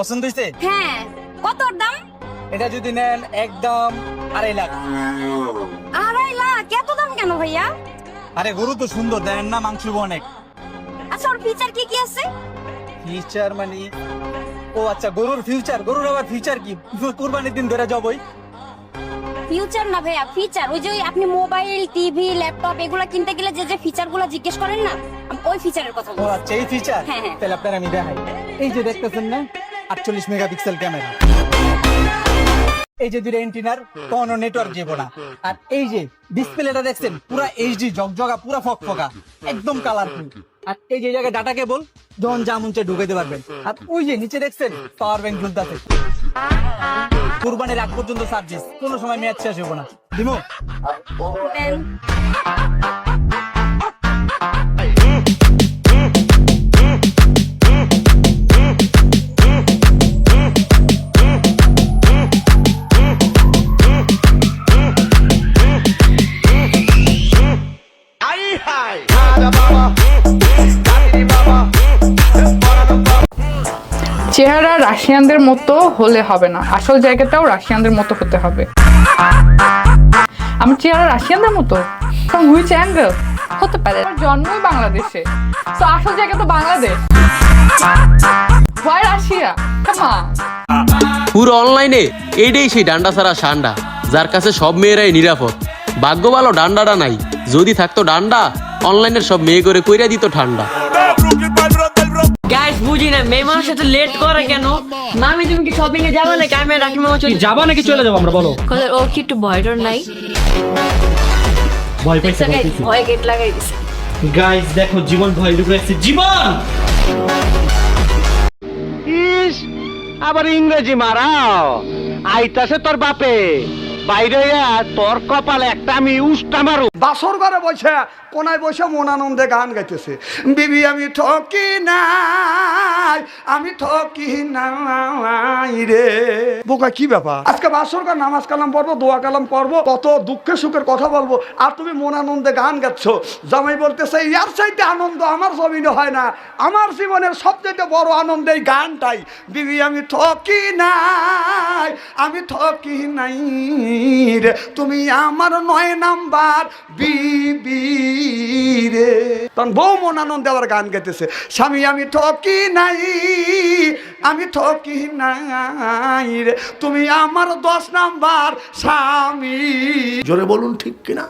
পছন্দ হয়েছে? হ্যাঁ, কত দাম? এটা যদি নেন একদম 2.5 লাখ। 2.5 লাখ? এত দাম কেন ভাইয়া? আরে গরু তো সুন্দর, দেন না, মাংস অনেক। আচ্ছা, ওর ফিচার কি কি আছে? ফিউচার মানে? ও আচ্ছা, গরুর ফিউচার। গরুর আবার ফিউচার কি? কুরবানির দিন ধরে যাবই। ফিউচার না ভাইয়া, ফিচার। ওই যে আপনি মোবাইল, টিভি, ল্যাপটপ এগুলা কিনতে গেলে যে যে ফিচারগুলো জিজ্ঞেস করেন না, আমি ওই ফিচারের কথা ও বলছি। আচ্ছা, এই ফিচার। হ্যাঁ, হ্যাঁ। তাহলে আপনার আমি দেখাই। এই যে দেখতেছেন না, 48 মেগাপিক্সেল ক্যামেরা। এই যে দুটো এন্টিনার, কোনো নেটওয়ার্ক যাবো না। আর এই যে ডিসপ্লেটা দেখছেন, পুরা এইচডি জগজগা, পুরা ফকফকা, একদম কালারফুল। আর এই যে জায়গায় ডাটা কেবল, যখন যা মন চায় ঢুকাইতে পারবেন। আর ওই যে নিচে দেখছেন পাওয়ার ব্যাংক ঝুলতেছে। কুরবানির আগ পর্যন্ত সার্ভিস, কোনো সময় ম্যাচ শেষ হবো না। দিমু? দেন। চেহারা রাশিয়ানদের মতো হলে হবে না, আসল জায়গাটাও রাশিয়ানদের মতো হতে হবে। আমার চেহারা রাশিয়ানদের মতো? From which angle? হতে পারে, আমার জন্মই বাংলাদেশে, তো আসল জায়গা তো Bangladesh. Why Russia? Come on. পুরো অনলাইনে এইটাই সেই ডান্ডা ছাড়া সান্ডা, যার কাছে সব মেয়েরাই নিরাপদ। ভাগ্য ভালো ডান্ডাটা নাই, যদি থাকতো ডান্ডা অনলাইনের সব মেয়ে করে কইরা দিত ঠান্ডা। গাইস বুঝি না মেয়ে মানুষ এত লেট করে কেন? মামি তুমি কি শপিং এ যাবে নাকি? আমি রাখি মামা চলে যাবা নাকি চলে যাবো আমরা? বলো। ও কি একটু ভয় ডর নাই? ভয় পাইছে, ভয় পাইছে। ভয় গেট লাগাই দিছে। গাইস দেখো, জীবন ভয় ঢুকেছে। জীবন ইস, আবার ইংরেজি মারাও। আইতাছে তোর বাপে, বাইরে তোর কপালে একটা আমি উষ্টা মারু। বাসর ঘরে বসে, কোনায় বসে মন আনন্দে গান গাইতেছে, বিবি আমি ঠকি নাই, আমি ঠকি নাই রে। বোকা কি ব্যাপার? আজকে বাসর ঘর নামাজ কালাম পড়বো, দোয়া কালাম পড়বো, কত দুঃখে সুখের কথা বলবো, আর তুমি মন আনন্দে গান গাচ্ছ। জামাই বলতেছে ইয়ার চাইতে আনন্দ আমার জমিনে হয় না, আমার জীবনের সবচেয়ে বড় আনন্দ এই গানটাই। বিবি আমি ঠকি নাই, আমি ঠকি নাই রে, তুমি আমার 9 নাম্বার বিবি রে। তখন বউ মন আনন্দে আবার গান গাইতেছে, স্বামী আমি ঠকি নাই, আমি ঠকি নাই রে, তুমি আমার 10 নাম্বার স্বামী। জোরে বলুন ঠিক কিনা?